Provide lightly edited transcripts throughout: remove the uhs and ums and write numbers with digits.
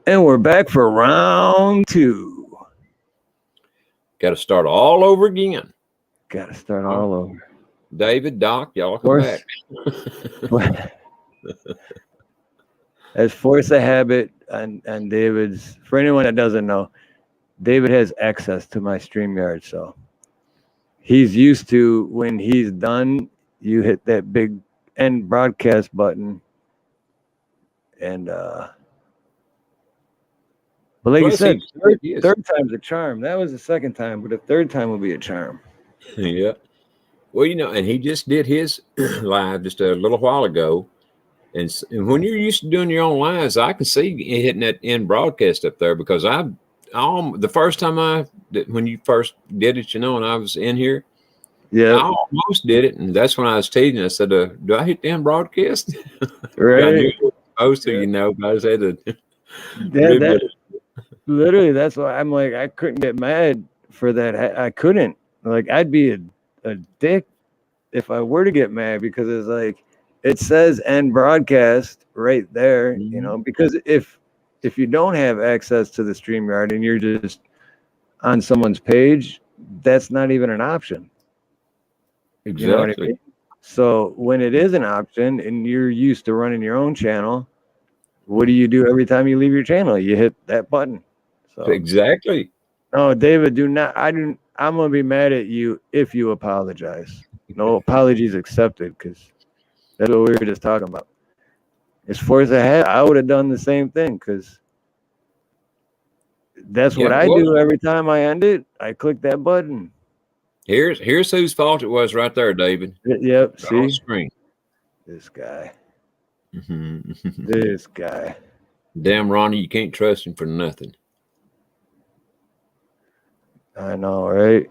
And we're back for round 2. Got to start all over again. Got to start all over. David, Doc, y'all come back. As Force of Habit and David's, for anyone that doesn't know, David has access to my StreamYard, so he's used to when he's done, you hit that big end broadcast button, and but like you said, third time's a charm. That was the second time, but the third time will be a charm. Yeah. Well, and he just did his live just a little while ago. And when you're used to doing your own lives, I can see you hitting that end broadcast up there because the first time when you first did it, and I was in here, I almost did it. And that's when I was teasing. I said, do I hit the end broadcast? Right. I knew I was supposed to, but I just had to. Literally, that's why I'm like, I couldn't get mad for that. I couldn't. Like, I'd be a dick if I were to get mad because it's like, it says end broadcast right there, because if you don't have access to the StreamYard and you're just on someone's page, that's not even an option. Exactly. You know what I mean? So when it is an option and you're used to running your own channel, what do you do every time you leave your channel? You hit that button. So exactly. No, David, I'm gonna be mad at you if you apologize. No apologies accepted, because that's what we were just talking about. As far as I would have done the same thing, because that's what I do every time I end it. I click that button. Here's whose fault it was right there, David. Yep. See, on screen. This guy. This guy. Damn, Ronnie, you can't trust him for nothing. I know, right?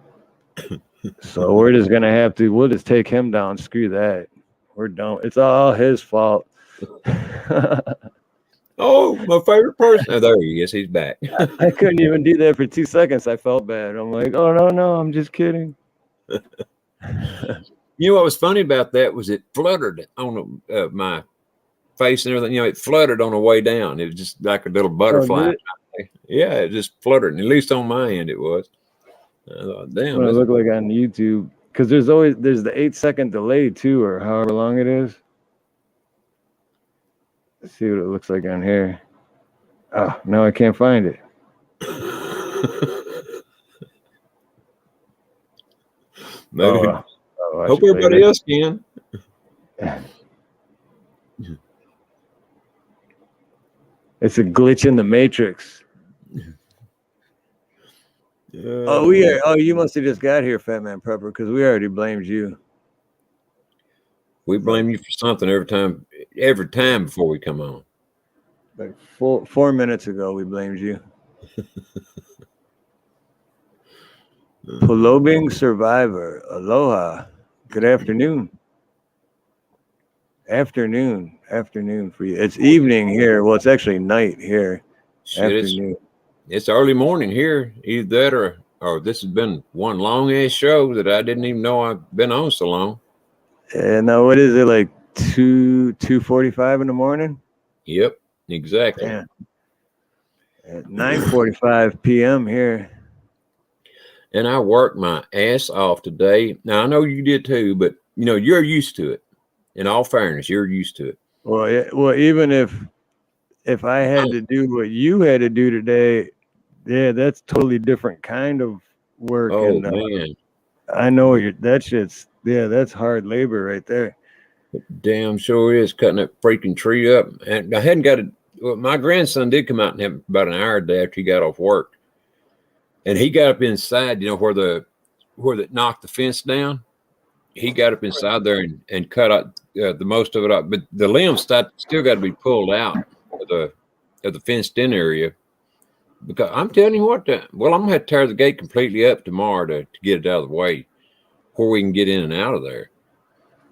So we're just gonna we'll just take him down. Screw that. We're done. It's all his fault. Oh, my favorite person. Oh, there he is. He's back. I couldn't even do that for 2 seconds. I felt bad. I'm like, oh, no, I'm just kidding. What was funny about that was it fluttered on my face and everything. It fluttered on the way down. It was just like a little butterfly. Yeah, it just fluttered. At least on my end it was. I thought, damn. What it looked like on YouTube. Because there's the 8-second delay too, or however long it is. Let's see what it looks like on here. Oh, no, I can't find it. Hope everybody else can. It's a glitch in the matrix. You must have just got here, Fat Man Prepper, because we already blamed you. We blame you for something every time before we come on. Like 4 minutes ago, we blamed you. Polobing Survivor, aloha. Good afternoon. Afternoon for you. It's evening here. Well, it's actually night here. Afternoon. It's early morning here. Either that or this has been one long ass show that I didn't even know I've been on so long. And now what is it, like 2:45 in the morning? Yep, exactly. Yeah. At 9:45 p.m. here. And I worked my ass off today. Now I know you did too, but you're used to it. In all fairness, you're used to it. Well, yeah, even if I had to do what you had to do today, yeah, that's totally different kind of work. Oh, man. I know that's hard labor right there. Damn sure is, cutting that freaking tree up. And I hadn't got it. Well, my grandson did come out and have about an hour a day after he got off work. And he got up inside, where that knocked the fence down. He got up inside there and cut out the most of it up. But the limbs still got to be pulled out of the fenced in area. Because I'm telling you what, I'm going to have to tear the gate completely up tomorrow to get it out of the way where we can get in and out of there.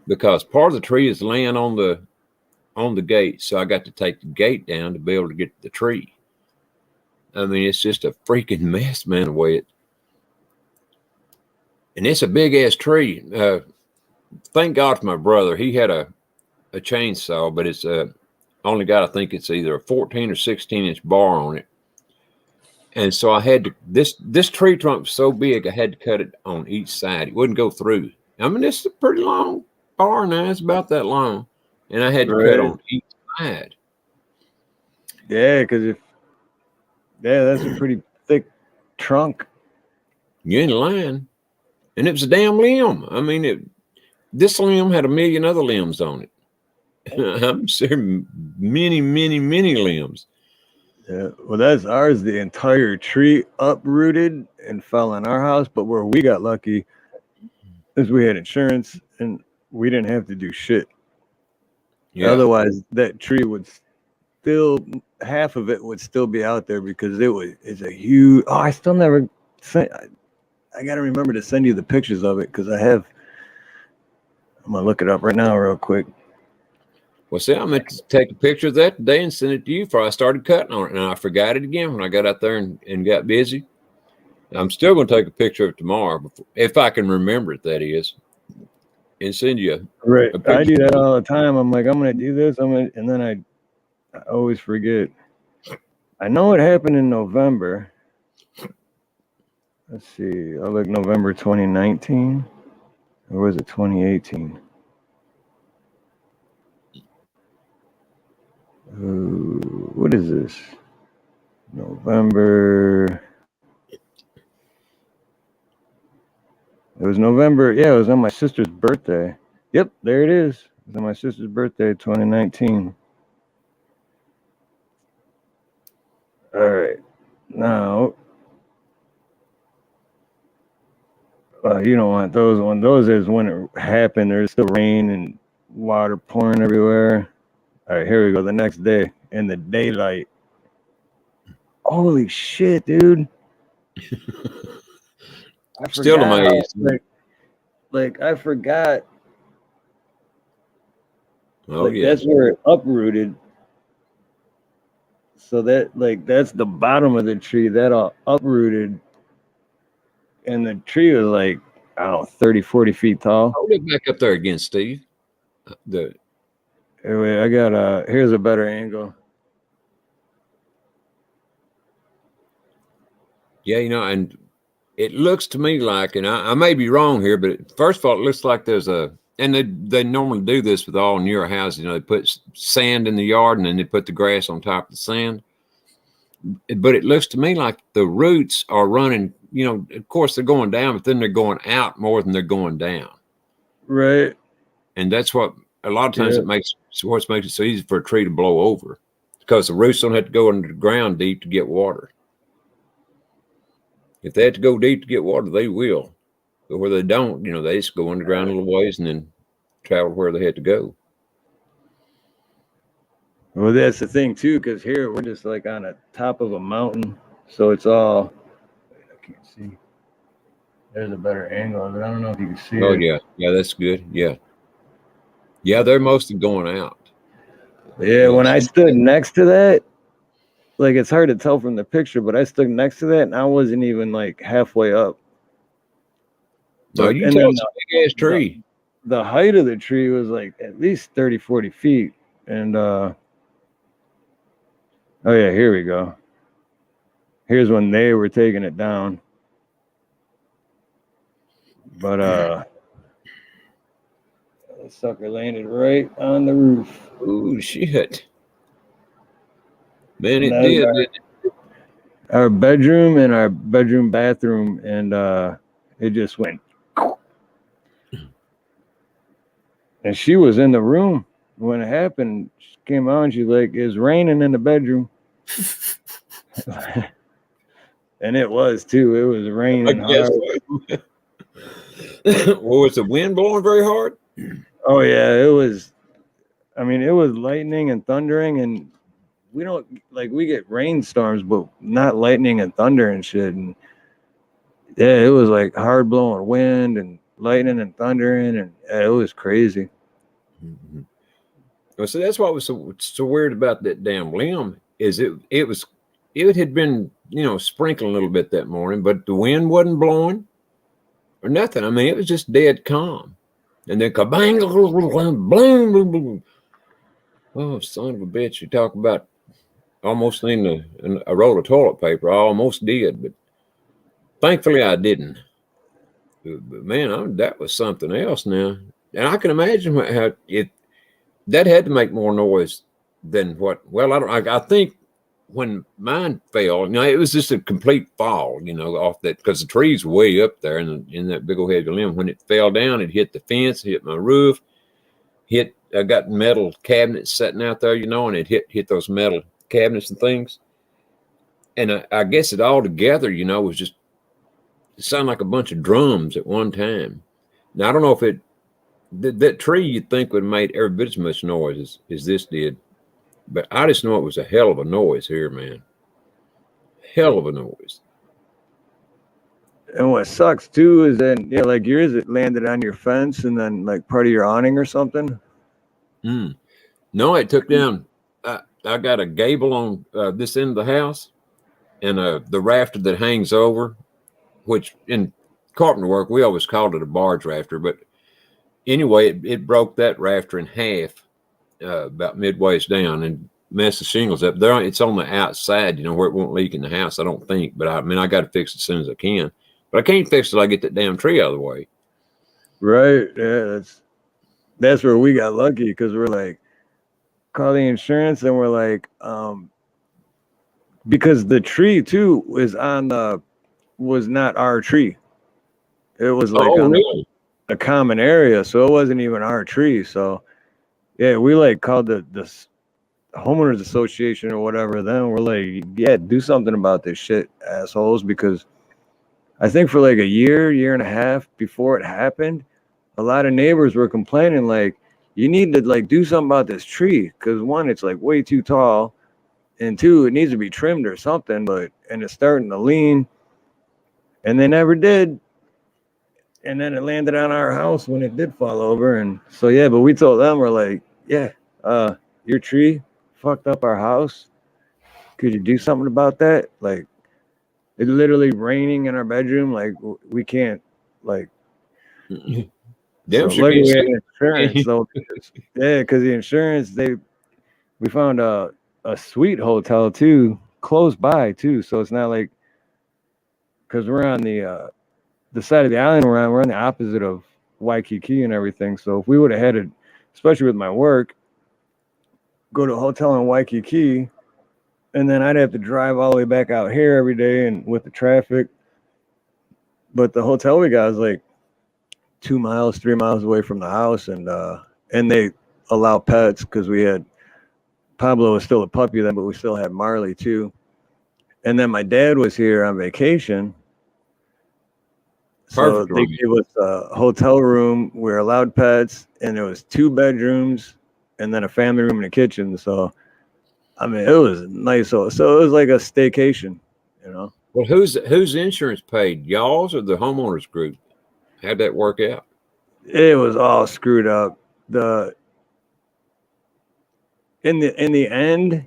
Because part of the tree is laying on the gate. So I got to take the gate down to be able to get to the tree. I mean, it's just a freaking mess, man, the way it. And it's a big ass tree. Thank God for my brother. He had a chainsaw, but it's only got, I think it's either a 14 or 16-inch bar on it. And so I had to, this tree trunk was so big, I had to cut it on each side. It wouldn't go through. I mean, it's a pretty long bar now. It's about that long. And I had to cut on each side. Yeah, because that's a pretty thick trunk. You ain't lying. And it was a damn limb. I mean, this limb had a million other limbs on it. I'm sure many, many, many limbs. Yeah, well, that's ours. The entire tree uprooted and fell on our house. But where we got lucky is we had insurance and we didn't have to do shit. Yeah. Otherwise, that tree would still, half of it would still be out there because it's a huge. Oh, I still never sent. I got to remember to send you the pictures of it because I'm gonna look it up right now, real quick. Well, see, I meant to take a picture of that today and send it to you before I started cutting on it. And I forgot it again when I got out there and got busy. I'm still going to take a picture of it tomorrow, if I can remember it, that is, and send you a picture. I do that all the time. I'm like, I'm going to do this. And then I always forget. I know it happened in November. Let's see. I look November 2019. Or was it 2018? What is this? November. It was November. Yeah, it was on my sister's birthday. Yep, there it is. It was on my sister's birthday, 2019. All right. Now, you don't want those ones. Those is when it happened. There's still rain and water pouring everywhere. All right, here we go. The next day in the daylight. Holy shit, dude. Still amazed. Like I forgot. Oh, yeah. That's where it uprooted. So that's the bottom of the tree that all uprooted. And the tree was like, I don't know, 30, 40 feet tall. Hold it back up there again, Steve. Anyway, I got here's a better angle. Yeah, and it looks to me like, and I may be wrong here, but first of all, it looks like there's and they normally do this with all newer houses. They put sand in the yard and then they put the grass on top of the sand. But it looks to me like the roots are running, of course they're going down, but then they're going out more than they're going down. Right. And that's what a lot of times it makes it so easy for a tree to blow over because the roots don't have to go under the ground deep to get water. If they have to go deep to get water, they will. But where they don't, they just go underground a little ways and then travel where they had to go. Well, that's the thing too, because here we're just like on the top of a mountain, so it's all. I can't see. There's a better angle of it. I don't know if you can see. Oh yeah, that's good. Yeah, they're mostly going out. Yeah, when I stood next to that, like it's hard to tell from the picture, but I stood next to that and I wasn't even like halfway up. No, you tell it's a big ass tree. The height of the tree was like at least 30, 40 feet. And oh yeah, here we go. Here's when they were taking it down. But the sucker landed right on the roof. Ooh, shit. Man, it did. Our bedroom and our bedroom bathroom, and it just went. And she was in the room when it happened. She came out and she's like, "It's raining in the bedroom." And it was too. It was raining hard. Well, was the wind blowing very hard? Oh yeah, it was. I mean, it was lightning and thundering, and we don't we get rainstorms, but not lightning and thunder and shit. And yeah, it was like hard blowing wind and lightning and thundering, and it was crazy. Mm-hmm. Well, so that's what was so weird about that damn limb is it had been sprinkling a little bit that morning, but the wind wasn't blowing or nothing. I mean, it was just dead calm, and then kabang, boom, boom. Oh, son of a bitch! You talk about almost in a roll of toilet paper. I almost did, but thankfully I didn't. But man, that was something else now, and I can imagine how it that had to make more noise than what. Well, I don't. I think when mine fell, it was just a complete fall, off that because the tree's way up there in that big old heavy limb. When it fell down, it hit the fence, hit my roof, I got metal cabinets sitting out there, and it hit those metal cabinets and things. And I guess it all together, was just it sounded like a bunch of drums at one time. Now I don't know if that tree you'd think would have made every bit as much noise as this did, but I just know it was a hell of a noise here, man. Hell of a noise. And what sucks too is then, like yours, it landed on your fence and then like part of your awning or something. No, it took down. I got a gable on this end of the house, and the rafter that hangs over, which in carpenter work we always called it a barge rafter. But anyway, it broke that rafter in half about midways down and messed the shingles up. There, it's on the outside, where it won't leak in the house. I don't think, but I got to fix it as soon as I can. But I can't fix it till I get that damn tree out of the way. Right. Yeah, that's where we got lucky because we're like, call the insurance and we're like, because the tree too was not our tree. It was like really? a common area, so it wasn't even our tree. So yeah, we like called the homeowners association or whatever. Then we're like, yeah, do something about this shit, assholes, because I think for like a year and a half before it happened, a lot of neighbors were complaining like, you need to like do something about this tree because one, it's like way too tall, and two, it needs to be trimmed or something. And it's starting to lean, and they never did. And then it landed on our house when it did fall over, and so yeah. But we told them, we're like, yeah, your tree fucked up our house. Could you do something about that? Like, it's literally raining in our bedroom. Like, we can't like. Damn, so luckily we had insurance though. Yeah, because the insurance we found a sweet hotel too, close by too. So it's not like because we're on the side of the island we're on the opposite of Waikiki and everything. So if we would have had it, especially with my work, go to a hotel in Waikiki, and then I'd have to drive all the way back out here every day and with the traffic. But the hotel we got is like 2 miles, 3 miles away from the house, and they allow pets because we had Pablo was still a puppy then, but we still had Marley too. And then my dad was here on vacation. So they gave us a hotel room. We were allowed pets, and there was 2 bedrooms and then a family room and a kitchen. So, I mean, it was nice. So it was like a staycation, Well, whose insurance paid? Y'all's or the homeowners group? How'd that work out? It was all screwed up. In the end,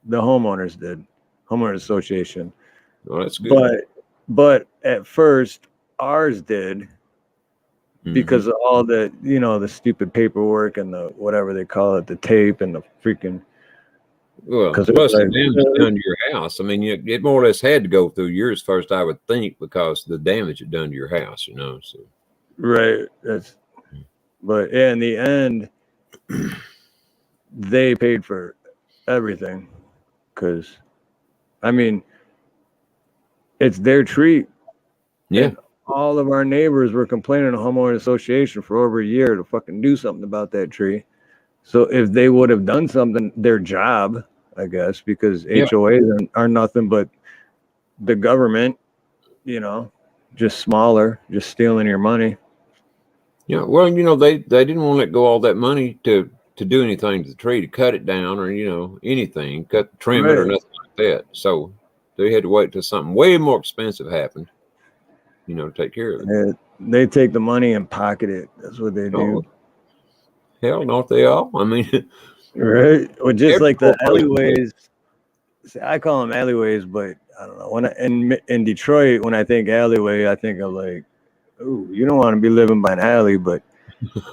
the homeowners did. Homeowners association. Oh, that's good. But at first, ours did because of all the the stupid paperwork and the whatever they call it, the tape and the freaking. Well, plus the damage done to your house. I mean, it more or less had to go through yours first, I would think, because the damage it done to your house. So. Right. But yeah, in the end, they paid for everything because, I mean, it's their tree. Yeah. And all of our neighbors were complaining to homeowner association for over a year to fucking do something about that tree. So if they would have done something, their job, I guess, because HOAs are nothing but the government, just smaller, just stealing your money. Yeah, well, they didn't want to let go all that money to do anything to the tree, to cut it down or, anything, trim it or nothing like that. So they had to wait till something way more expensive happened, to take care of it. They take the money and pocket it. That's what they do. Hell, don't they all? I mean, right. Or just like the alleyways. See, I call them alleyways, but I don't know. When in Detroit, when I think alleyway, I think of like, ooh, you don't want to be living by an alley. But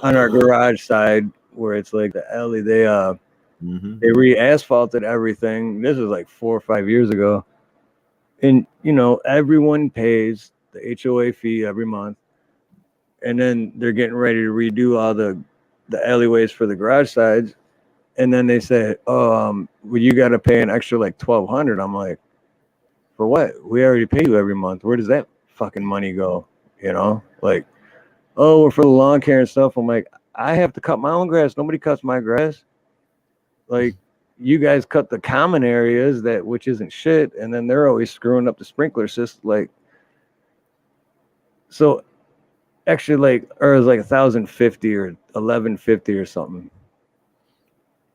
on our garage side, where it's like the alley, Mm-hmm. They re-asphalted everything. This was like 4 or 5 years ago. And, you know, everyone pays the HOA fee every month. And then they're getting ready to redo all the alleyways for the garage sides. And then they say, oh, well, you got to pay an extra like $1,200. I'm like, for what? We already pay you every month. Where does that fucking money go? You know, like, oh, we're for the lawn care and stuff. I'm like, I have to cut my own grass. Nobody cuts my grass. Like, you guys cut the common areas which isn't shit, and then they're always screwing up the sprinkler system. Like, so actually, like, or it was like 1,050 or 1,150 or something.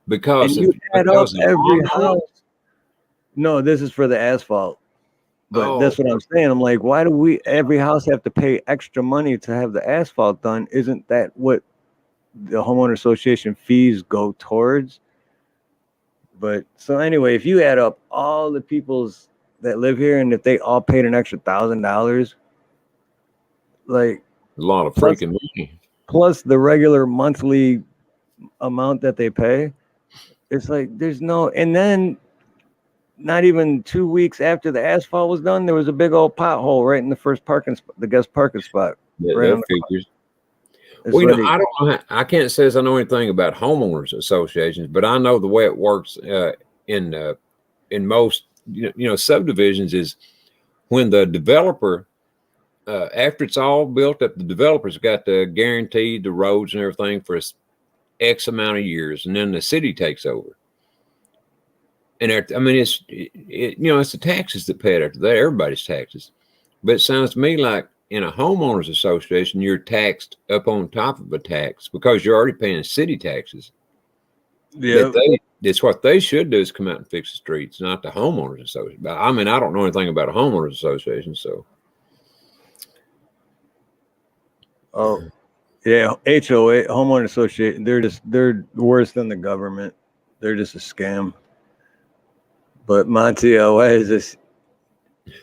Because and you add up every house. No, this is for the asphalt. But that's what I'm saying. I'm like, why do every house have to pay extra money to have the asphalt done? Isn't that what the homeowner association fees go towards? But so anyway, if you add up all the peoples that live here, and if they all paid an extra $1,000, like a lot of freaking money, plus the regular monthly amount that they pay, it's like there's no. And then not even 2 weeks after the asphalt was done, there was a big old pothole right in the first the guest parking spot. Yeah, right that figures. Well, you know, I don't know. I can't say I know anything about homeowners associations, but I know the way it works in most subdivisions is when the developer, after it's all built up, the developer's got to guarantee the roads and everything for X amount of years, and then the city takes over. And I mean, it's the taxes that pay it after that. Everybody's taxes, but it sounds to me like in a homeowners association, you're taxed up on top of a tax because you're already paying city taxes. Yeah, that's what they should do is come out and fix the streets, not the homeowners association. But I mean, I don't know anything about a homeowners association, so. Oh, yeah, HOA, homeowner association. They're worse than the government. They're just a scam. But Monty, why is this?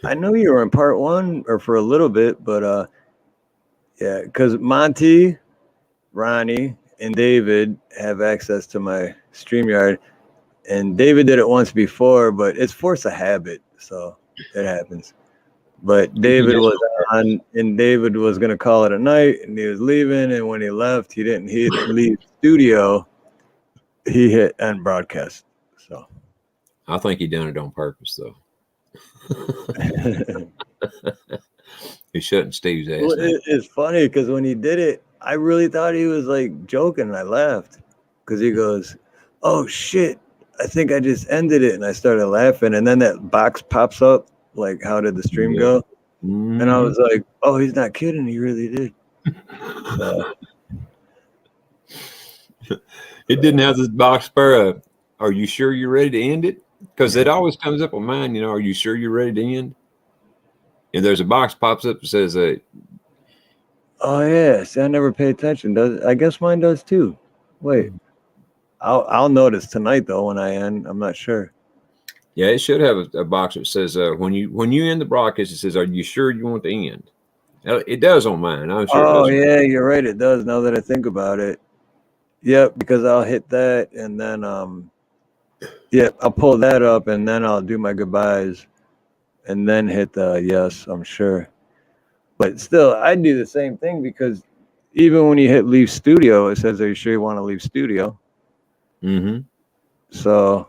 I know you were in part one or for a little bit, but yeah, because Monty, Ronnie, and David have access to my StreamYard, and David did it once before, but it's force of habit, so it happens. But David was on, and David was gonna call it a night, and he was leaving, and when he left, he didn't leave studio. He hit end broadcast. So I think he done it on purpose, though. He's shutting Steve's ass. Well, it's funny because when he did it, I really thought he was like joking. And I laughed because he goes, "Oh shit, I think I just ended it," and I started laughing. And then that box pops up, like, "How did the stream go?" Mm-hmm. And I was like, "Oh, he's not kidding. He really did." It didn't have this box for "Are you sure you're ready to end it?" Because it always comes up on mine, are you sure you're ready to end? And there's a box pops up that says, oh, yeah. See, I never pay attention. I guess mine does too. Wait. I'll notice tonight, though, when I end. I'm not sure. Yeah, it should have a box that says, when you end the broadcast, it says, "Are you sure you want to end?" It does on mine. I'm sure. Oh, yeah, you're right. It does, now that I think about it. Yep, because I'll hit that, and then yeah, I'll pull that up, and then I'll do my goodbyes, and then hit the yes, I'm sure. But still, I do the same thing because even when you hit leave studio, it says, "Are you sure you want to leave studio?" Mm-hmm. So,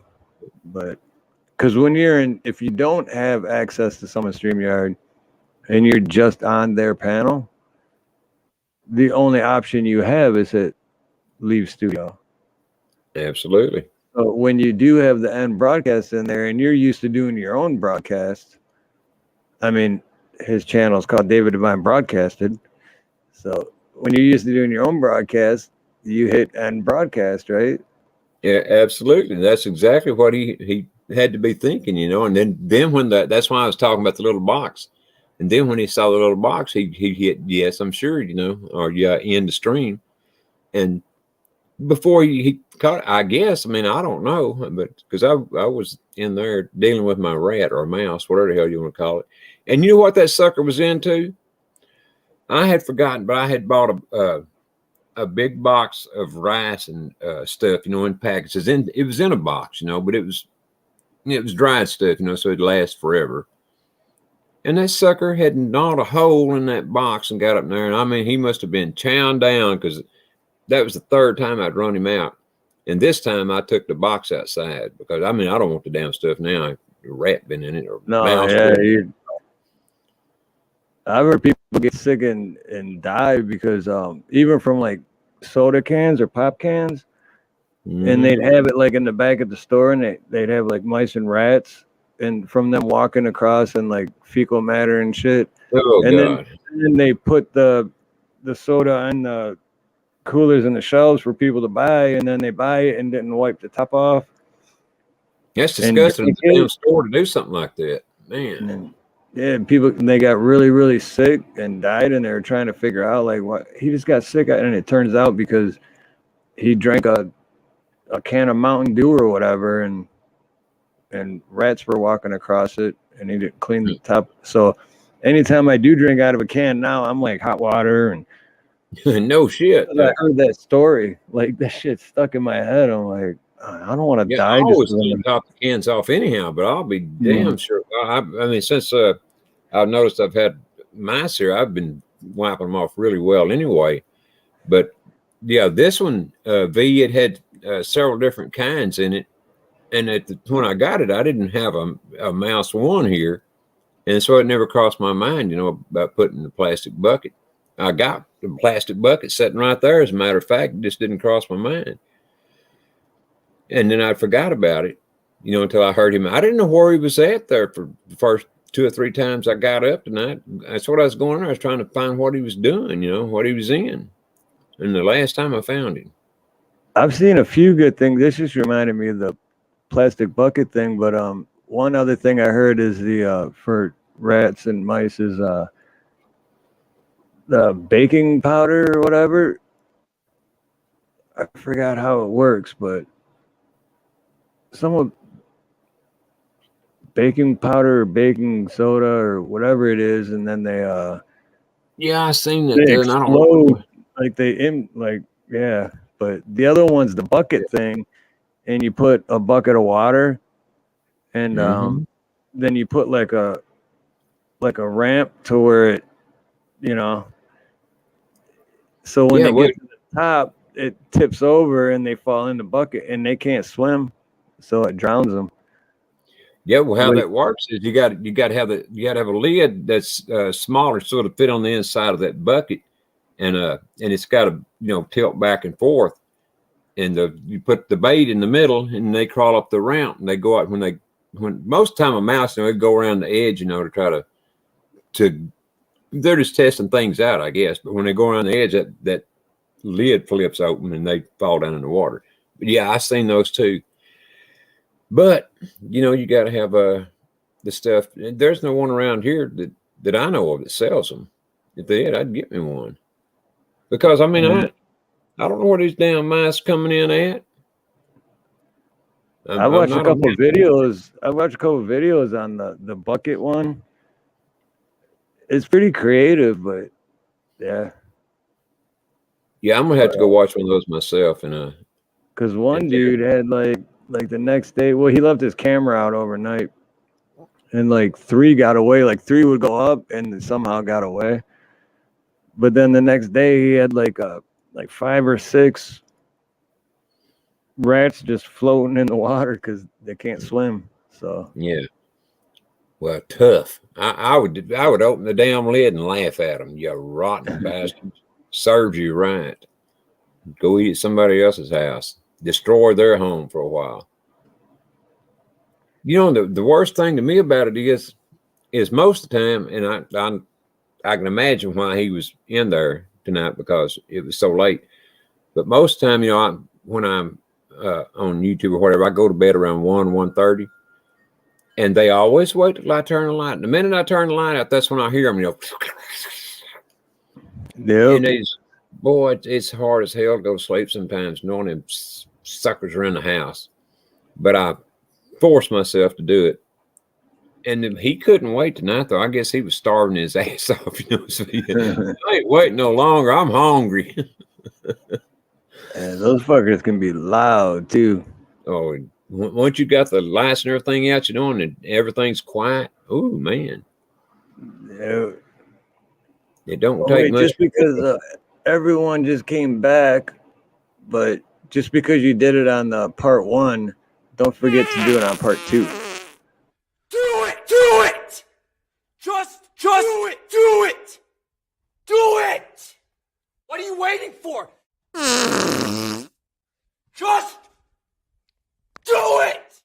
but because if you don't have access to someone's StreamYard and you're just on their panel, the only option you have is hit leave studio. Absolutely. So when you do have the end broadcast in there and you're used to doing your own broadcast, I mean, his channel is called David Divine Broadcasted. So when you're used to doing your own broadcast, you hit end broadcast, right? Yeah, absolutely. That's exactly what he had to be thinking, And then when that's why I was talking about the little box. And then when he saw the little box, he hit yes, I'm sure, or yeah, end the stream. And before he caught it, I guess, I mean, I don't know, but because I was in there dealing with my rat or mouse, whatever the hell you want to call it. And you know what that sucker was into? I had forgotten, but I had bought a big box of rice and stuff, in packages. It was in a box, but it was dried stuff, so it'd last forever. And that sucker had gnawed a hole in that box and got up there. And I mean, he must have been chowing down, because that was the third time I'd run him out. And this time I took the box outside, because I mean, I don't want the damn stuff now. A rat been in it or mouse. I've heard people get sick and die because even from like soda cans or pop cans, and they'd have it like in the back of the store, and they'd have like mice and rats, and from them walking across and like fecal matter and shit. Oh, and God. then they put the soda on the coolers and the shelves for people to buy, and then they buy it and didn't wipe the top off. That's disgusting. It's a damn store to do something like that, man. People, they got really, really sick and died, and they were trying to figure out like what he just got sick, and it turns out because he drank a can of Mountain Dew or whatever, and rats were walking across it, and he didn't clean the top. So anytime I do drink out of a can now, I'm like hot water and no shit. I heard that story, like that shit stuck in my head. I'm like, I don't want to die. I always top the cans off anyhow, but I'll be damn sure. I mean, since I've noticed I've had mice here, I've been wiping them off really well anyway. But yeah, this one, V, it had several different kinds in it. And when I got it, I didn't have a mouse one here. And so it never crossed my mind, about putting the plastic bucket. I got the plastic bucket sitting right there. As a matter of fact, it just didn't cross my mind. And then I forgot about it, until I heard him. I didn't know where he was at there for the first 2 or 3 times I got up tonight. That's what I was going on. I was trying to find what he was doing, what he was in. And the last time I found him. I've seen a few good things. This just reminded me of the plastic bucket thing. But one other thing I heard is the for rats and mice is the baking powder or whatever. I forgot how it works, but some baking powder or baking soda or whatever it is, and then they I seen that. They explode, but the other one's the bucket thing, and you put a bucket of water, and then you put like a ramp to where it, so when they get to the top, it tips over and they fall in the bucket and they can't swim, so it drowns them. Yeah, well, how that works is you got to have a lid that's smaller, sort of fit on the inside of that bucket, and it's got to tilt back and forth, and you put the bait in the middle, and they crawl up the ramp, and they go out when most of the time a mouse, they go around the edge, to try to they're just testing things out, I guess. But when they go around the edge, that lid flips open and they fall down in the water. But yeah, I've seen those too. But you got to have the stuff. There's no one around here that I know of that sells them. If they had, I'd get me one. Because I mean, I don't know where these damn mice coming in at. I watched a couple videos. I watched a couple videos on the bucket one. It's pretty creative, but yeah. Yeah, I'm gonna have to go watch one of those myself, and because one dude had like the next day. Well, he left his camera out overnight, and like 3 got away. Like 3 would go up and somehow got away. But then the next day he had like 5 or 6 rats just floating in the water because they can't swim. So yeah. Well, tough. I would open the damn lid and laugh at them. You rotten bastards. Serves you right. Go eat at somebody else's house. Destroy their home for a while. The worst thing to me about it is most of the time, and I can imagine why he was in there tonight because it was so late. But most of the time, when I'm on YouTube or whatever, I go to bed around 1:30. And they always wait till I turn the light. And the minute I turn the light out, that's when I hear them, Yeah. And it's hard as hell to go to sleep sometimes, knowing them suckers are in the house. But I forced myself to do it. And he couldn't wait tonight, though. I guess he was starving his ass off. So I ain't waiting no longer. I'm hungry. And those fuckers can be loud too. Oh, and once you got the lights and everything out, and everything's quiet. Oh man, Yeah. it don't Well, take wait, much. just because everyone just came back, but just because you did it on the part 1, don't forget to do it on part 2. Do it! Do it! Just do it! Do it! Do it! What are you waiting for? Just do it!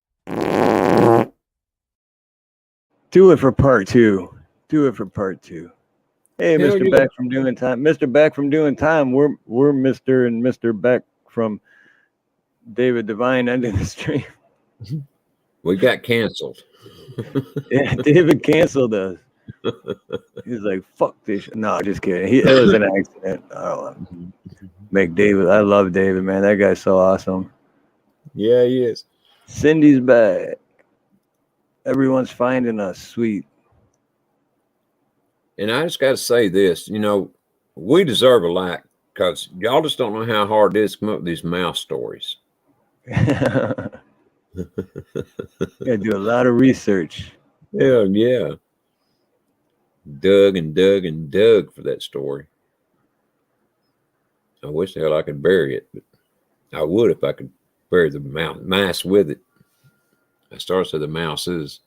Do it for part 2. Do it for part 2. Hey, Hell Mr. yeah. Beck from Doing Time. Mr. Beck from Doing Time. We're Mr. and Mr. Beck from David Devine ending the stream. We got canceled. Yeah, David canceled us. He's like, fuck this shit. No, just kidding. It was an accident. I don't want to make David. I love David, man. That guy's so awesome. Yeah, he is. Cindy's back. Everyone's finding us. Sweet. And I just got to say this, we deserve a like because y'all just don't know how hard it is to come up with these mouse stories. Gotta do a lot of research. Hell yeah. Dug and dug and dug for that story. I wish the hell I could bury it, but I would if I could bury the mice with it. I started with the mouses.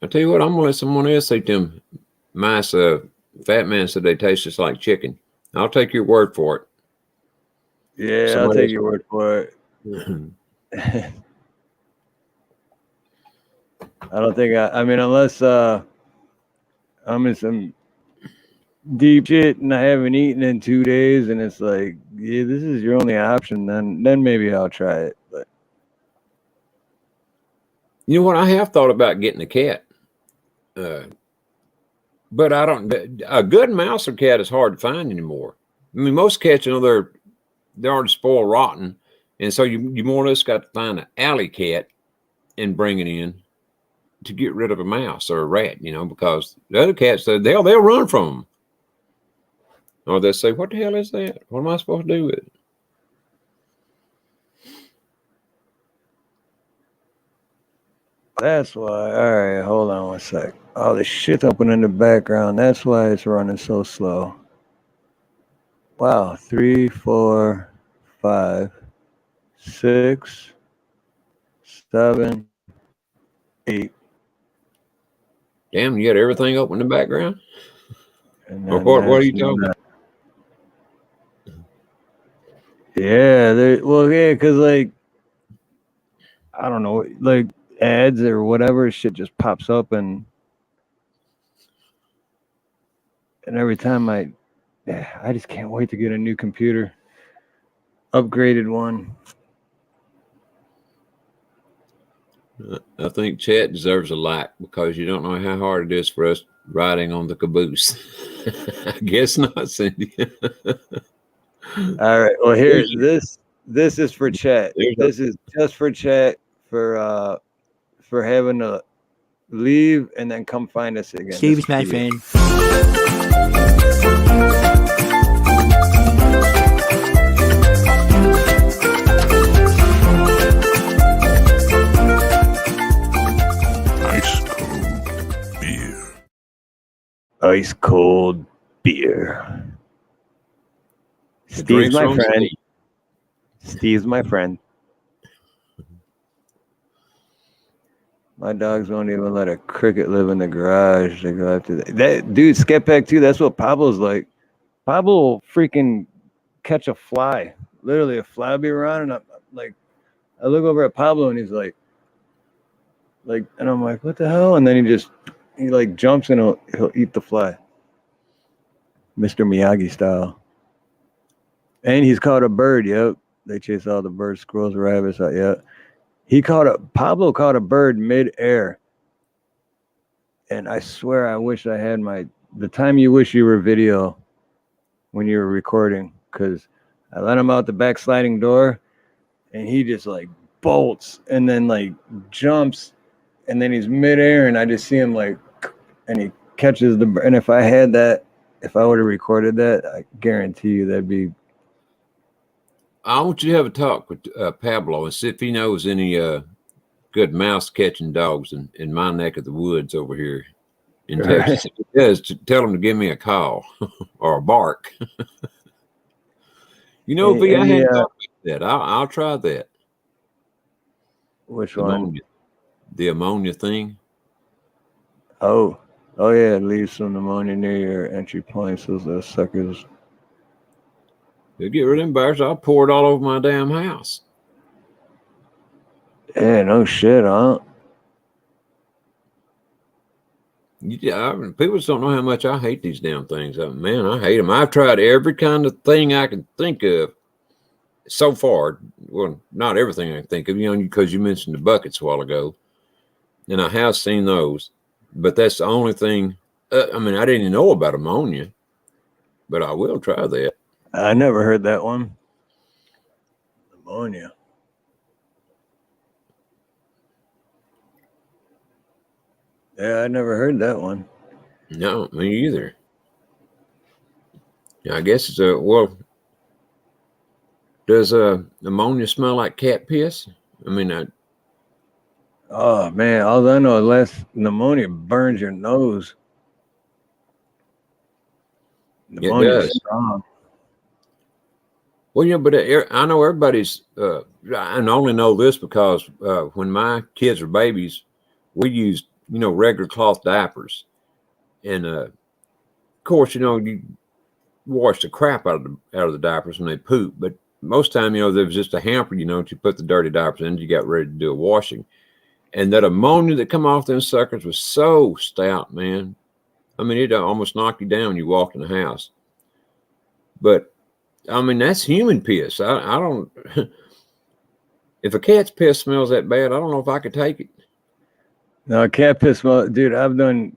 I tell you what, I'm gonna let someone else eat them mice. Fat Man said they taste just like chicken. I'll take your word for it. Yeah, I'll take your word for it. I don't think I mean, unless I'm in some deep shit and I haven't eaten in 2 days and it's like, yeah, this is your only option, then maybe I'll try it. But you know what? I have thought about getting a cat. But I don't. A good mouse or cat is hard to find anymore. I mean, most cats, they're already spoiled rotten, and so you more or less got to find an alley cat and bring it in to get rid of a mouse or a rat. Because the other cats, they'll run from them, or they'll say, "What the hell is that? What am I supposed to do with it?" that's why. All right, hold on one sec. All this shit open in the background. That's why it's running so slow. Wow, 3, 4, 5, 6, 7, 8. Damn, you got everything open in the background. And Or what are you talking about? Yeah, because like, I don't know, like ads or whatever shit just pops up and every time I just can't wait to get a new computer, upgraded one. I think chat deserves a like because you don't know how hard it is for us riding on the caboose. I guess not, Cindy. All right. Well, here, this is for chat. This is just for chat for having to leave and then come find us again. Steve's my friend. Ice cold beer. Steve's my friend. Steve's my friend. My dogs won't even let a cricket live in the garage. They go after that. Dude, Sket Pack too. That's what Pablo's like. Pablo will freaking catch a fly. Literally, a fly will be around, and I look over at Pablo, and he's like, and I'm like, what the hell? And then he like jumps and he'll eat the fly. Mr. Miyagi style. And he's caught a bird. Yep. They chase all the birds, squirrels, rabbits. Yep. Pablo caught a bird mid-air. And I swear I wish I had the time you wish you were video when you were recording, because I let him out the back sliding door and he just like bolts and then like jumps and then he's mid-air and I just see him and he catches the, and if I had that, if I would have recorded that, I guarantee you that'd be. I want you to have a talk with Pablo and see if he knows any good mouse catching dogs in my neck of the woods over here in Texas. If he does, tell him to give me a call or a bark. You know, V, I hadn't thought about that. I'll try that. Which one? The ammonia thing. Oh yeah, leave some ammonia near your entry points. Those suckers. They'll get rid of them bears. I'll pour it all over my damn house. Yeah, no shit, huh? Yeah, people just don't know how much I hate these damn things. Man, I hate them. I've tried every kind of thing I can think of so far. Well, not everything I can think of, because you mentioned the buckets a while ago. And I have seen those. But that's the only thing. I didn't even know about ammonia. But I will try that. I never heard that one. Ammonia. Yeah, I never heard that one. No, me either. I guess it's well. Does ammonia smell like cat piss? Oh man, all I know is pneumonia burns your nose. Pneumonia is strong. Well, but I know everybody's. I only know this because when my kids were babies, we used regular cloth diapers, and of course you wash the crap out of the diapers when they poop. But most time there was just a hamper, to put the dirty diapers in. You got ready to do a washing, and that ammonia that come off them suckers was so stout, man. It almost knocked you down when you walked in the house. But that's human piss. I don't. If a cat's piss smells that bad, I don't know if I could take it. No, cat piss smell, dude. I've done,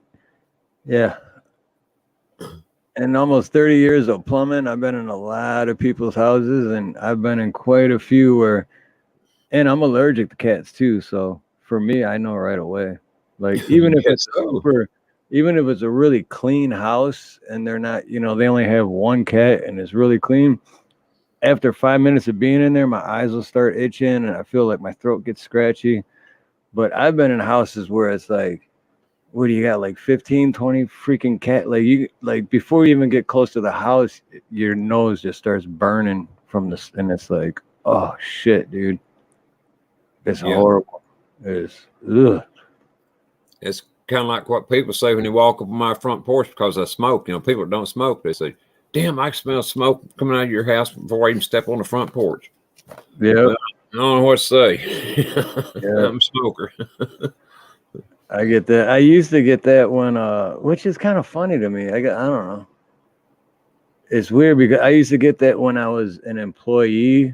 yeah. In almost 30 years of plumbing, I've been in a lot of people's houses, and I've been in quite a few and I'm allergic to cats too. So for me, I know right away. Like even if it's even if it's a really clean house and they're not, they only have one cat and it's really clean. After 5 minutes of being in there, my eyes will start itching and I feel like my throat gets scratchy. But I've been in houses where it's like, what do you got? Like 15, 20 freaking cat. Like before you even get close to the house, your nose just starts burning from this. And it's like, oh shit, dude. It's horrible. It's ugh. It's kind of like what people say when they walk up on my front porch because I smoke. People that don't smoke, they say, damn, I can smell smoke coming out of your house before I even step on the front porch. Yeah. I don't know what to say. I'm a smoker. I get that. I used to get that when, which is kind of funny to me. I don't know. It's weird because I used to get that when I was an employee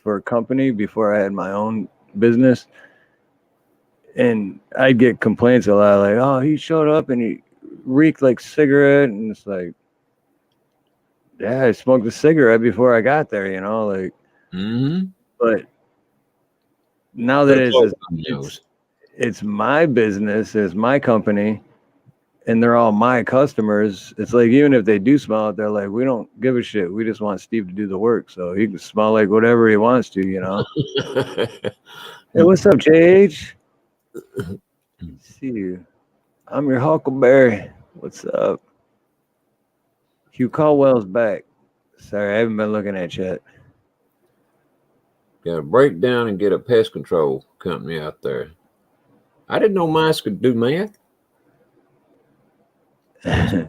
for a company before I had my own business. And I'd get complaints a lot like, oh, he showed up and he reeked like cigarette. And it's like, yeah, I smoked a cigarette before I got there, like, but now that it's my business, it's my company, and they're all my customers. It's like, even if they do smell it, they're like, we don't give a shit. We just want Steve to do the work. So he can smell like whatever he wants to, Hey, what's up, JH? See you. I'm your Huckleberry. What's up? Hugh Caldwell's back. Sorry, I haven't been looking at chat. Got to break down and get a pest control company out there. I didn't know mice could do math. No,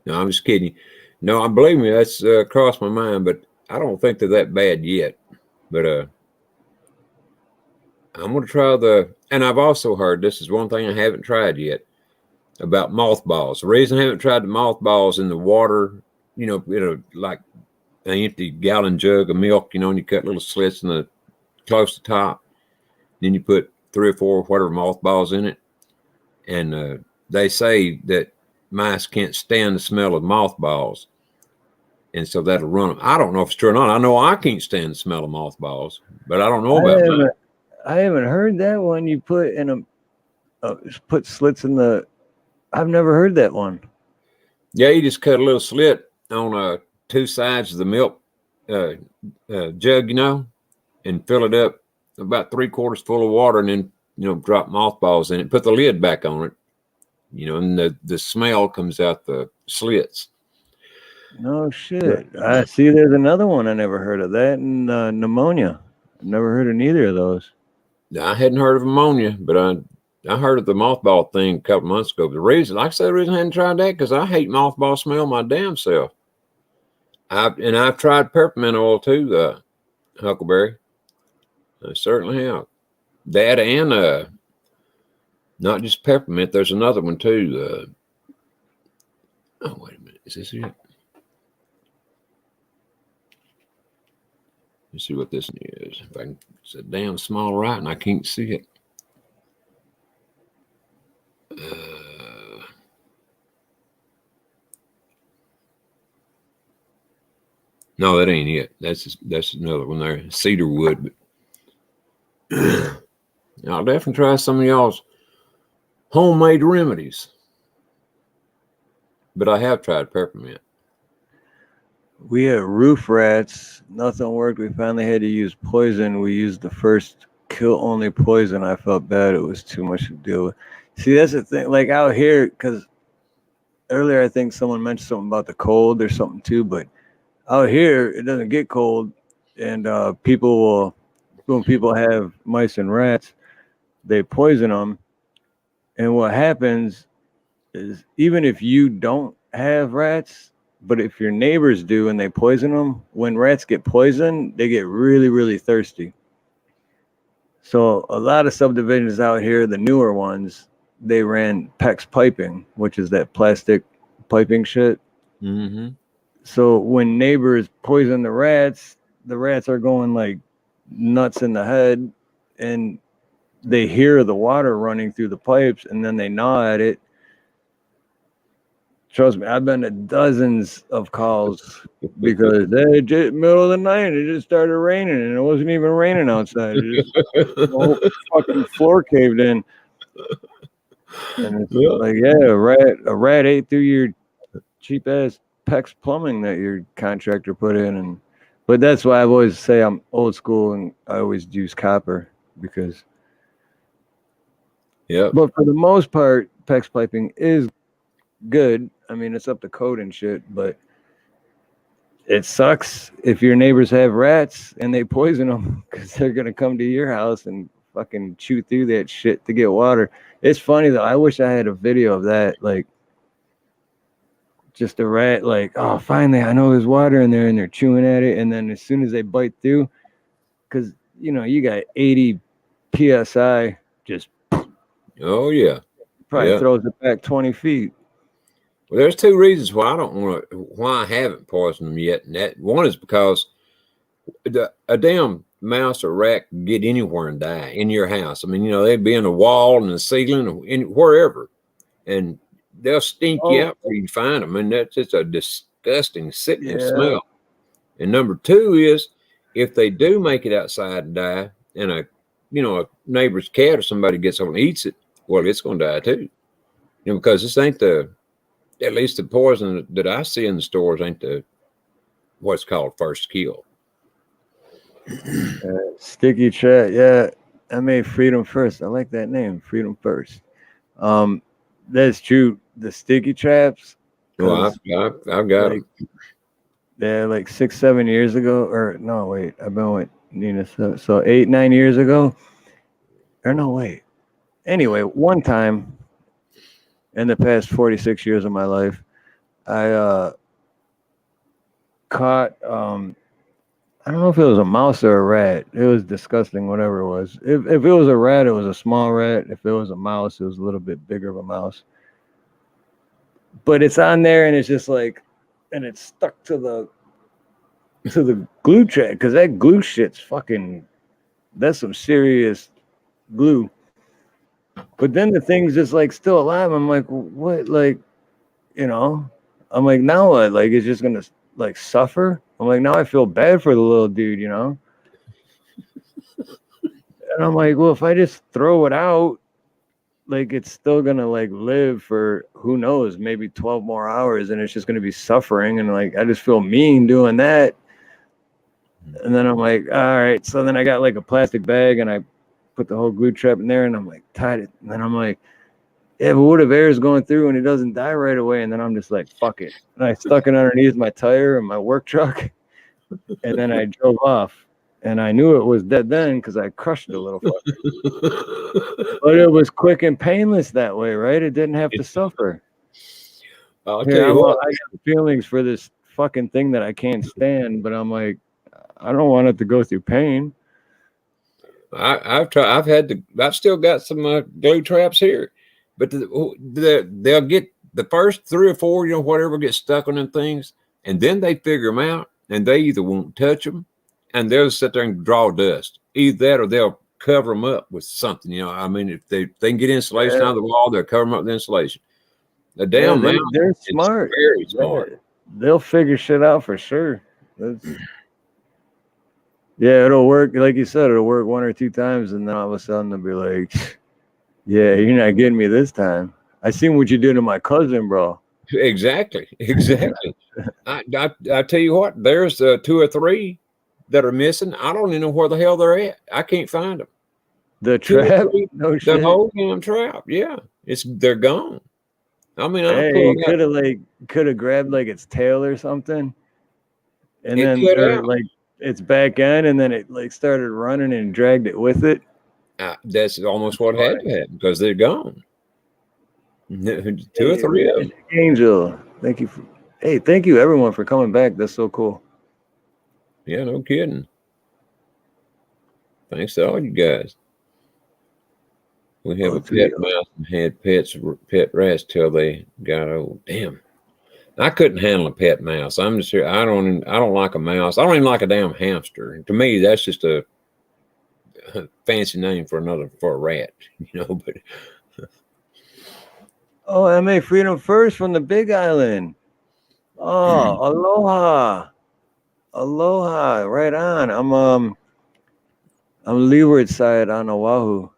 I'm just kidding. No, believe me, that's crossed my mind, but I don't think they're that bad yet. But I'm going to try and I've also heard, this is one thing I haven't tried yet, about mothballs. The reason I haven't tried the mothballs in the water, like an empty gallon jug of milk, and you cut little slits close to the top. Then you put 3 or 4 whatever mothballs in it. And they say that mice can't stand the smell of mothballs. And so that'll run them. I don't know if it's true or not. I know I can't stand the smell of mothballs, but I don't know about mice. I haven't heard that one. You put put slits in the I've never heard that one. Yeah, you just cut a little slit on two sides of the milk jug, and fill it up about 3/4 full of water, and then drop mothballs in it. Put the lid back on it, and the smell comes out the slits. No shit. I see. There's another one I never heard of. That and pneumonia. I've never heard of neither of those. I hadn't heard of ammonia, but I heard of the mothball thing a couple months ago. The reason, like I said, the reason I hadn't tried that because I hate mothball smell my damn self. I've tried peppermint oil too, Huckleberry. I certainly have. That and not just peppermint. There's another one too. Oh wait a minute, is this it? Let's see what this is. If I can, it's a damn small right, and I can't see it. No, that ain't it. That's another one there. Cedar wood. But I'll definitely try some of y'all's homemade remedies. But I have tried peppermint. We had roof rats. Nothing worked. We finally had to use poison. We used the first kill only poison. I felt bad. It was too much to deal with. See, that's the thing. Like out here, because earlier I think someone mentioned something about the cold or something too, but out here it doesn't get cold, and when people have mice and rats, they poison them, and what happens is even if you don't have rats, but if your neighbors do and they poison them, when rats get poisoned, they get really, really thirsty. So a lot of subdivisions out here, the newer ones, they ran PEX piping, which is that plastic piping shit. Mm-hmm. So when neighbors poison the rats are going like nuts in the head, and they hear the water running through the pipes, and then they gnaw at it. Trust me, I've been to dozens of calls because middle of the night it just started raining, and it wasn't even raining outside. The whole fucking floor caved in, and it's like, yeah, a rat ate through your cheap ass PEX plumbing that your contractor put in, but that's why I always say I'm old school and I always use copper because. Yeah. But for the most part, PEX piping is good. I mean, it's up to code and shit, but it sucks if your neighbors have rats and they poison them because they're gonna come to your house and fucking chew through that shit to get water. It's funny though. I wish I had a video of that, like just a rat, like, oh, finally, I know there's water in there, and they're chewing at it, and then as soon as they bite through, because you got 80 psi, just oh yeah, probably throws it back 20 feet. Well, there's two reasons why I haven't poisoned them yet. And that one is because a damn mouse or rat can get anywhere and die in your house. I mean, they'd be in the wall and the ceiling and wherever, and they'll stink you out before you find them. And that's just a disgusting, sickening smell. And number two is if they do make it outside and die, and a neighbor's cat or somebody gets over and eats it, well, it's going to die too. Because this ain't at least the poison that I see in the stores ain't what's called first kill. Sticky trap, yeah. I made Freedom First. I like that name, Freedom First. That's true. The sticky traps. Well, I've got them. Yeah, like 6-7 years ago, or no, wait, I've been with Nina, so 8-9 years ago, or no, wait. Anyway, one time in the past 46 years of my life, I caught I don't know if it was a mouse or a rat. It was disgusting, whatever it was. If it was a rat, it was a small rat. If it was a mouse, it was a little bit bigger of a mouse. But it's on there, and it's just like, and it's stuck to the glue track, because that glue shit's fucking, that's some serious glue. But then the thing's just like still alive. I'm like, what? Like, I'm like, now what? Like, it's just gonna like suffer. I'm like, now I feel bad for the little dude, And I'm like, well, if I just throw it out, like it's still gonna like live for who knows, maybe 12 more hours, and it's just gonna be suffering. And like I just feel mean doing that. And then I'm like, all right. So then I got like a plastic bag and I put the whole glue trap in there and I'm like tied it. And then I'm like, yeah, but what if air is going through and it doesn't die right away? And then I'm just like, fuck it. And I stuck it underneath my tire and my work truck. And then I drove off. And I knew it was dead then because I crushed it a little fucker. But it was quick and painless that way, right? It didn't have to suffer. I'll tell you what. I got feelings for this fucking thing that I can't stand, but I'm like, I don't want it to go through pain. I've tried. I've still got some glue traps here, but they'll get the first 3 or 4, whatever gets stuck on them things, and then they figure them out, and they either won't touch them, and they'll sit there and draw dust. Either that, or they'll cover them up with something. I mean, if they can get insulation out of the wall, they'll cover them up with insulation. The damn they're smart. Very smart. Yeah, they'll figure shit out for sure. Yeah, it'll work. Like you said, it'll work 1 or 2 times, and then all of a sudden they'll be like, yeah, you're not getting me this time. I seen what you did to my cousin, bro. Exactly. I tell you what, there's 2 or 3 that are missing. I don't even know where the hell they're at. I can't find them. The trap? No shit. The whole damn trap. Yeah, they're gone. I mean, you could have grabbed like its tail or something, and then like its back end, and then it like started running and dragged it with it. That's almost what had to happen because they're gone. 2 or 3 of them. Angel, thank you everyone for coming back. That's so cool. Yeah, no kidding. Thanks to all you guys. We have a pet mouse and had pet rats till they got old. Damn. I couldn't handle a pet mouse. I'm just here. I don't like a mouse. I don't even like a damn hamster. To me, that's just a fancy name for a rat, but oh, MA Freedom First from the Big Island. Oh, aloha. Right on. I'm leeward side on Oahu.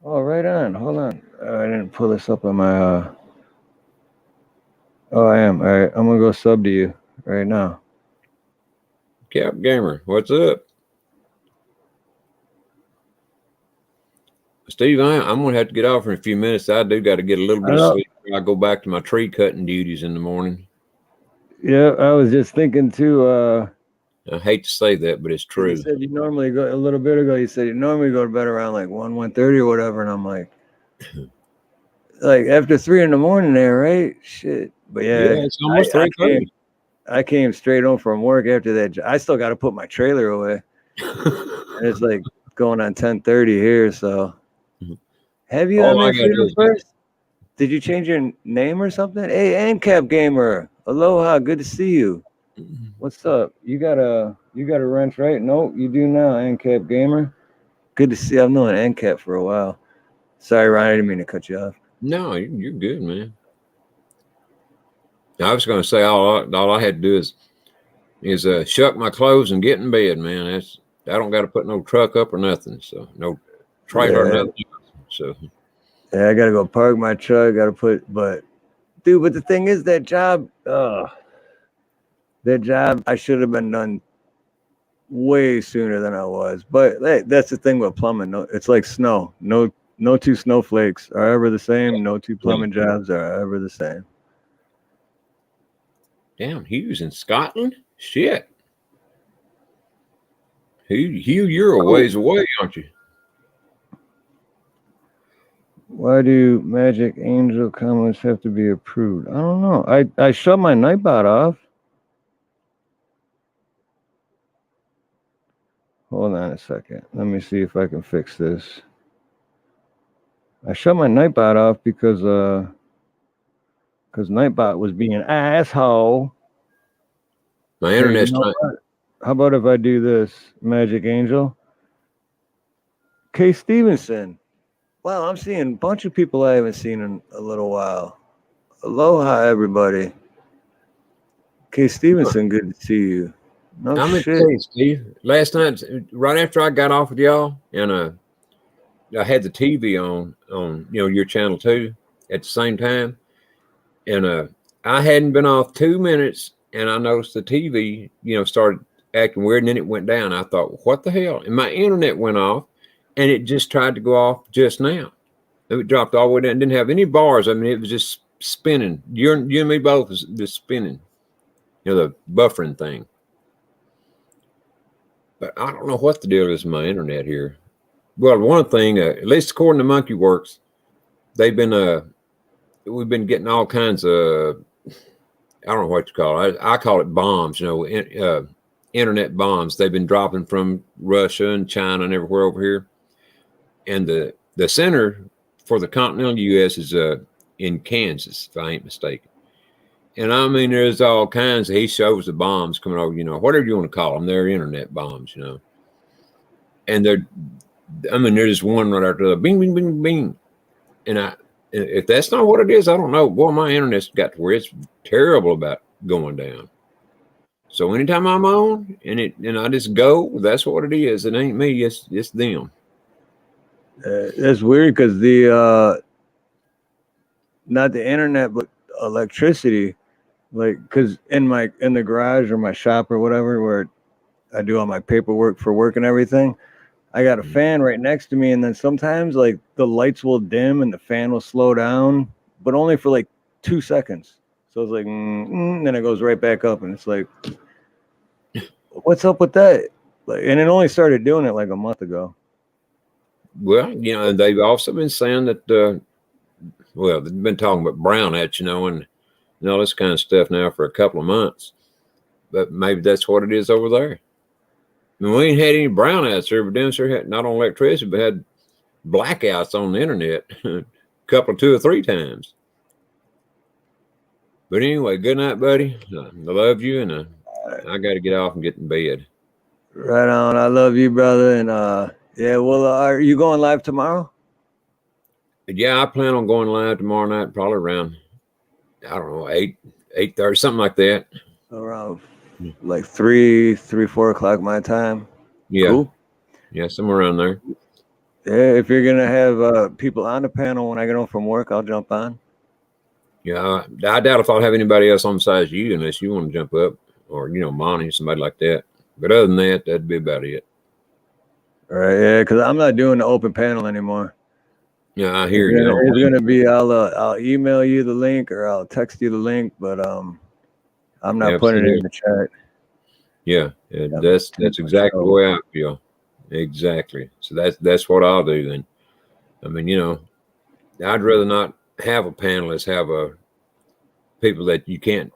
Oh, right on. Hold on. I didn't pull this up on my Oh, I am. All right. I'm gonna go sub to you right now. Cap Gamer, what's up? Steve, I'm going to have to get off in a few minutes. I do got to get a little bit of sleep. I go back to my tree cutting duties in the morning. Yeah, I was just thinking too. I hate to say that, but it's true. You said you normally go a little bit ago. You said you normally go to bed around like 1:30 or whatever, and I'm like, after 3 in the morning there, right? Shit. But yeah, it's almost 3:30. I came straight home from work after that. I still got to put my trailer away. And it's like going on 10:30 here. So, have you first? Did you change your name or something? Hey, ANCAP Gamer, aloha, good to see you. What's up? You got a wrench, right? No, you do now, ANCAP Gamer. Good to see you. I've known ANCAP for a while. Sorry, Ryan, I didn't mean to cut you off. No, you're good, man. I was going to say all I had to do is shuck my clothes and get in bed, man. I don't got to put no truck up or nothing, so no trailer or nothing. So yeah, I got to go park my truck. But the thing is that job I should have been done way sooner than I was. But hey, that's the thing with plumbing. No, it's like snow. No 2 snowflakes are ever the same. No 2 plumbing jobs are ever the same. Damn, Hugh's in Scotland? Shit. Hugh, you're a ways away, aren't you? Why do Magic Angel comments have to be approved? I don't know. I shut my Nightbot off. Hold on a second. Let me see if I can fix this. I shut my Nightbot off because Nightbot was being an asshole. My internet's not. How about if I do this, Magic Angel? K. Stevenson. Wow, I'm seeing a bunch of people I haven't seen in a little while. Aloha, everybody. K. Stevenson, good to see you. I'm shit. Steve. Last night, right after I got off with y'all, and I had the TV on your channel too at the same time, and I hadn't been off 2 minutes, and I noticed the TV started acting weird, and then it went down. I thought, what the hell? And my internet went off, and it just tried to go off just now. It dropped all the way down. It didn't have any bars. I mean, it was just spinning. You and me both was just spinning. The buffering thing. But I don't know what the deal is with my internet here. Well, one thing, at least according to Monkey Works, we've been getting all kinds of, I don't know what you call it. I call it bombs, internet bombs. They've been dropping from Russia and China and everywhere over here. And the center for the continental U.S. is in Kansas, if I ain't mistaken. And I mean, there's all kinds he shows the bombs coming over, whatever you want to call them. They're internet bombs, And there's one right after the bing, bing, bing, bing. And if that's not what it is, I don't know. Boy, my internet's got to where it's terrible about going down. So anytime I'm on and I just go, that's what it is. It ain't me. It's them. That's weird because not the internet, but electricity. Like, because in the garage or my shop or whatever, where I do all my paperwork for work and everything, I got a fan right next to me, and then sometimes like the lights will dim and the fan will slow down, but only for like 2 seconds. So it's like, then it goes right back up, and it's like, what's up with that? Like, and it only started doing it like a month ago. Well, they've also been saying that, they've been talking about brownouts, and all this kind of stuff now for a couple of months. But maybe that's what it is over there. I mean, we ain't had any brownouts here, but sure had not on electricity, but had blackouts on the internet a couple, 2 or 3 times. But anyway, good night, buddy. I love you, and I got to get off and get in bed. Right on. I love you, brother. And are you going live tomorrow? Yeah, I plan on going live tomorrow night, probably around, I don't know, 8:30, something like that. Around like 4 o'clock my time. Yeah. Cool. Yeah, somewhere around there. Yeah, if you're gonna have people on the panel when I get home from work, I'll jump on. Yeah, I doubt if I'll have anybody else on besides you, unless you want to jump up, or Monty, somebody like that. But other than that, that'd be about it. All right, yeah, because I'm not doing the open panel anymore. Yeah, I hear you. It's gonna be I'll email you the link or I'll text you the link, but I'm not putting it in the chat. Yeah, that's exactly the way I feel. Exactly. So that's what I'll do then. I mean, I'd rather not have a panelist, have people that you can't,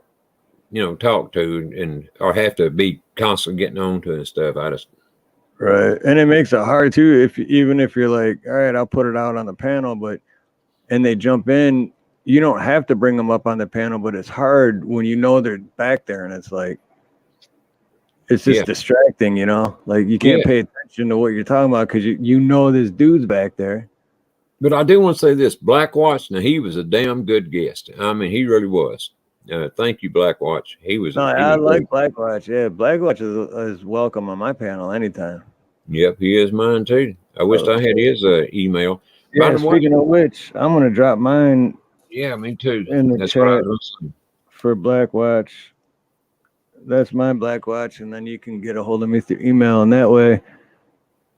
talk to or have to be constantly getting on to and stuff. Right. And it makes it hard too, even if you're like, all right, I'll put it out on the panel, and they jump in, you don't have to bring them up on the panel, but it's hard when they're back there, and it's like, it's just distracting, like you can't pay attention to what you're talking about because this dude's back there. But I do want to say this, Blackwatch, now he was a damn good guest. I mean, he really was. Thank you, Blackwatch. I like Blackwatch. Yeah, Blackwatch is welcome on my panel anytime. Yep, he is mine too. I wish I had his email. Yeah, speaking of which, I'm going to drop mine. Yeah, me too. In the chat for Blackwatch. That's my Blackwatch, and then you can get a hold of me through email, and that way,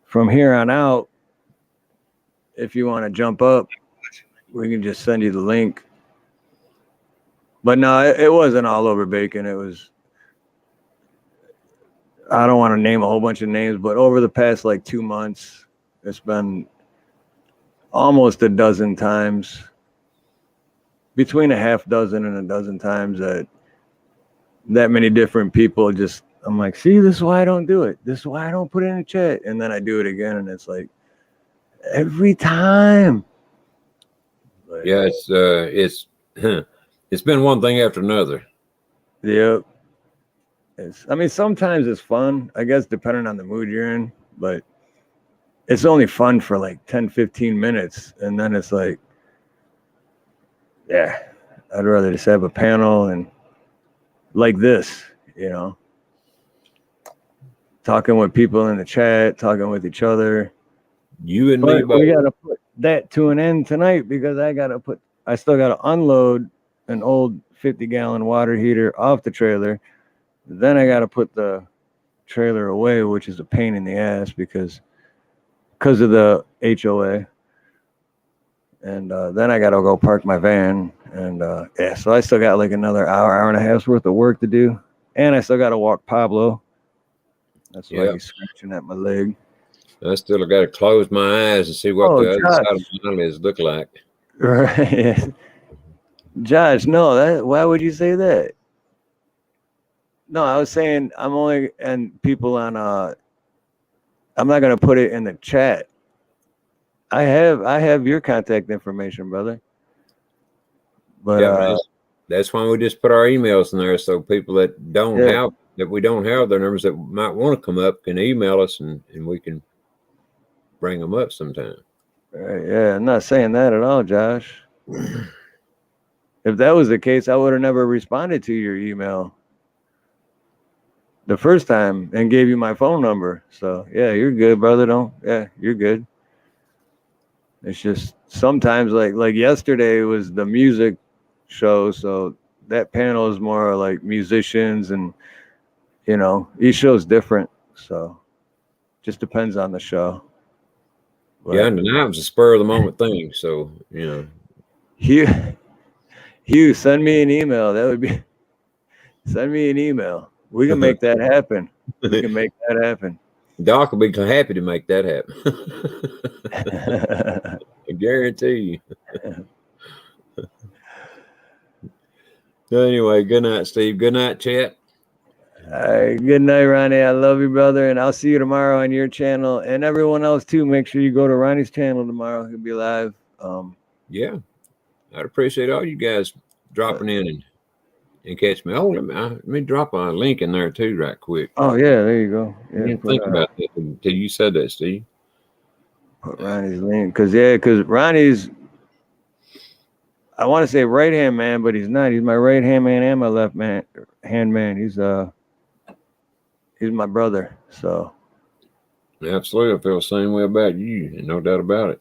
from here on out, if you want to jump up, we can just send you the link. But no, it wasn't all over bacon. It was, I don't want to name a whole bunch of names, but over the past like 2 months, it's been almost a dozen times, between a half dozen and a dozen times that many different people just, I'm like, see, this is why I don't do it. This is why I don't put it in the chat. And then I do it again, and it's like every time. But, yeah, it's been one thing after another. Yep. Sometimes it's fun, I guess, depending on the mood you're in, but it's only fun for like 10, 15 minutes. And then it's like, yeah, I'd rather just have a panel and like this, talking with people in the chat, talking with each other. You and me But both. we gotta put that to an end tonight because I still gotta unload an old 50-gallon water heater off the trailer. Then I gotta put the trailer away, which is a pain in the ass because of the HOA. And then I gotta go park my van. And yeah, so I still got like another hour and a half's worth of work to do. And I still gotta walk Pablo. That's why Yeah. he's scratching at my leg. I still got to close my eyes and see what Oh, the other side of Josh. my eyelids look like. Right. Josh, no, why would you say that? No, I was saying I'm only and people on I'm not gonna put it in the chat. I have your contact information, brother. But Yeah, that's why we just put our emails in there, so people that yeah, we don't have their numbers that might want to come up can email us, and we can bring them up sometime. right, yeah, I'm not saying that at all, Josh. If that was the case, I would have never responded to your email the first time and gave you my phone number. So yeah, you're good, brother. You're good. It's just sometimes like yesterday was the music show, so that panel is more like musicians and each show's different. So just depends on the show. But Yeah, and tonight was a spur of the moment thing, so Hugh, send me an email. Send me an email. We can make that happen. We can make that happen. Doc will be happy to make that happen. I guarantee you. So anyway, good night, Steve. Good night, chat. All right, good night, Ronnie. I love you, brother, and I'll see you tomorrow on your channel, and everyone else too. Make sure you go to Ronnie's channel tomorrow. He'll be live. Yeah, I'd appreciate all you guys dropping in and catch me. Oh, let me drop a link in there too, right quick. Oh yeah, there you go. I Yeah, didn't think about that until you said that, Steve. Put Ronnie's link because Ronnie's, I want to say right hand man, but he's not. He's my right hand man and my left hand man. He's my brother. So Absolutely, I feel the same way about you, and no doubt about it.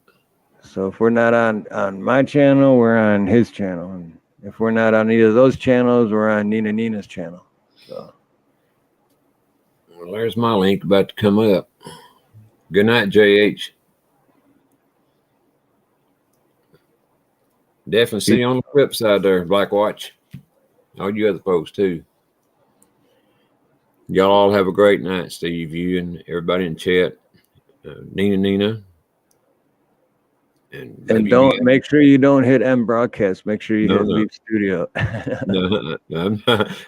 So if we're not on my channel, we're on his channel, and if we're not on either of those channels, we're on Nina's channel. So well, there's my link about to come up. Good night, JH. Definitely see you on the flip side there, Black Watch. All you other folks too. Y'all all have a great night, Steve. You and everybody in chat. Nina. And don't make sure you don't hit M broadcast. Make sure you hit Leap Studio.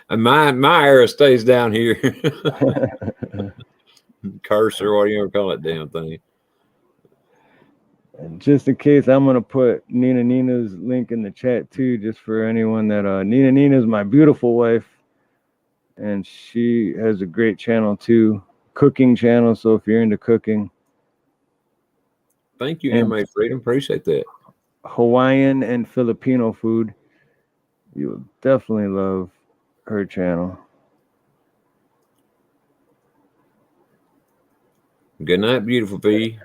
My arrow stays down here. Cursor, what do you ever call it, damn thing. And just in case, I'm gonna put Nina's link in the chat too, just for anyone that Nina's my beautiful wife, and she has a great channel too, cooking channel. So if you're into cooking. Thank you, Handmade Freedom. Appreciate that. Hawaiian and Filipino food. You will definitely love her channel. Good night, beautiful V,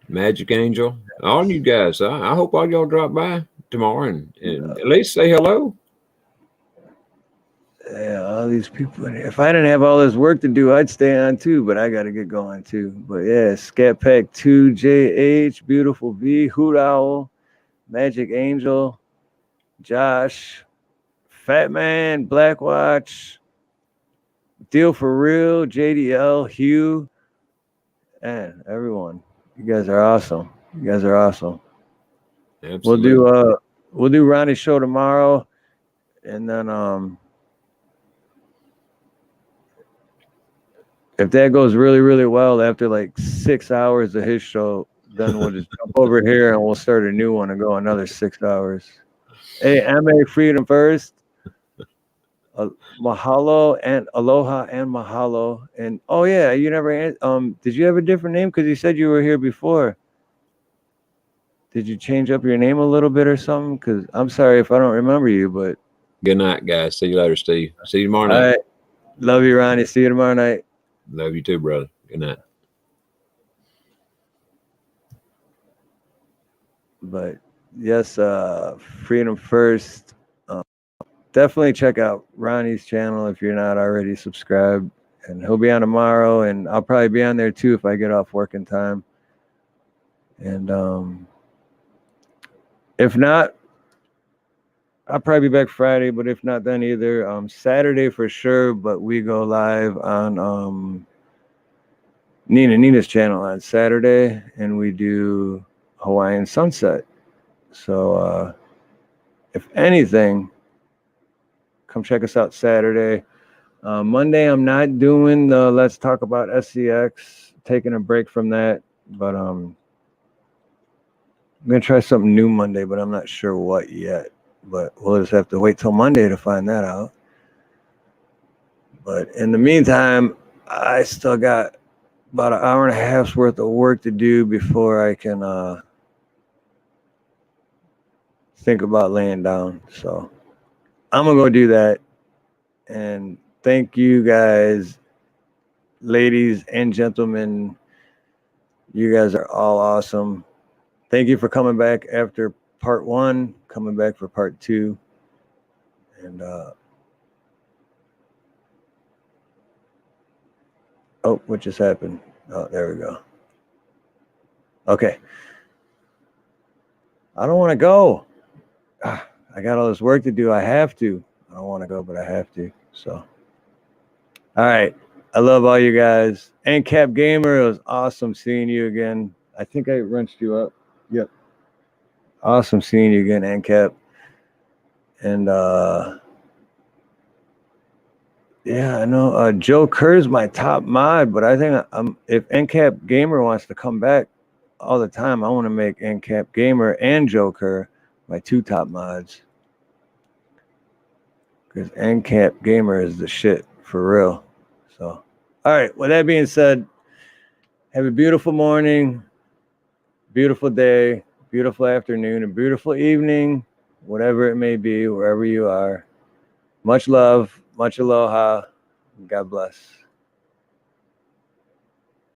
Magic Angel, all you guys. I hope all y'all drop by tomorrow and at least say hello. Yeah, all these people. If I didn't have all this work to do, I'd stay on too, but I got to get going too. But yeah, Scat Pack 2, JH, Beautiful V, Hoot Owl, Magic Angel, Josh, Fat Man, Black Watch, Deal for Real, JDL, Hugh, and everyone. You guys are awesome. You guys are awesome. Absolutely. We'll do Ronnie's show tomorrow, and then if that goes really, really well, after like 6 hours of his show, then we'll just jump over here and we'll start a new one and go another 6 hours. Hey, MA Freedom first. Mahalo and aloha and mahalo. And oh yeah, you never did you have a different name? Because you said you were here before. Did you change up your name a little bit or something? Because I'm sorry if I don't remember you, but good night, guys. See you later, Steve. See you tomorrow night. All right. Love you, Ronnie. See you tomorrow night. Love you too, brother. Good night. But yes, Freedom First. Definitely check out Ronnie's channel if you're not already subscribed. And he'll be on tomorrow, and I'll probably be on there too if I get off work in time. And if not, I'll probably be back Friday, but if not, then either Saturday for sure. But we go live on Nina's channel on Saturday, and we do Hawaiian Sunset. So if anything, come check us out Saturday. Monday, I'm not doing the Let's Talk About SCX, taking a break from that. But I'm going to try something new Monday, but I'm not sure what yet. But we'll just have to wait till Monday to find that out. But in the meantime, I still got about an hour and a half's worth of work to do before I can think about laying down. So I'm going to go do that. And thank you guys, ladies and gentlemen. You guys are all awesome. Thank you for coming back after part 1, coming back for part 2. And oh, what just happened? Oh, there we go. Okay. I don't want to go. I got all this work to do. I have to. I don't want to go, but I have to. So, all right. I love all you guys. And Cap Gamer, it was awesome seeing you again. I think I wrenched you up. Yep. Awesome seeing you again, NCAP. And yeah, I know Joe Kerr's my top mod, but I think if NCAP Gamer wants to come back all the time, I want to make NCAP Gamer and Joe Kerr my 2 top mods. Because NCAP Gamer is the shit for real. So, all right. With that being said, have a beautiful morning, beautiful day, beautiful afternoon, and beautiful evening, whatever it may be, wherever you are. Much love, much aloha. God bless.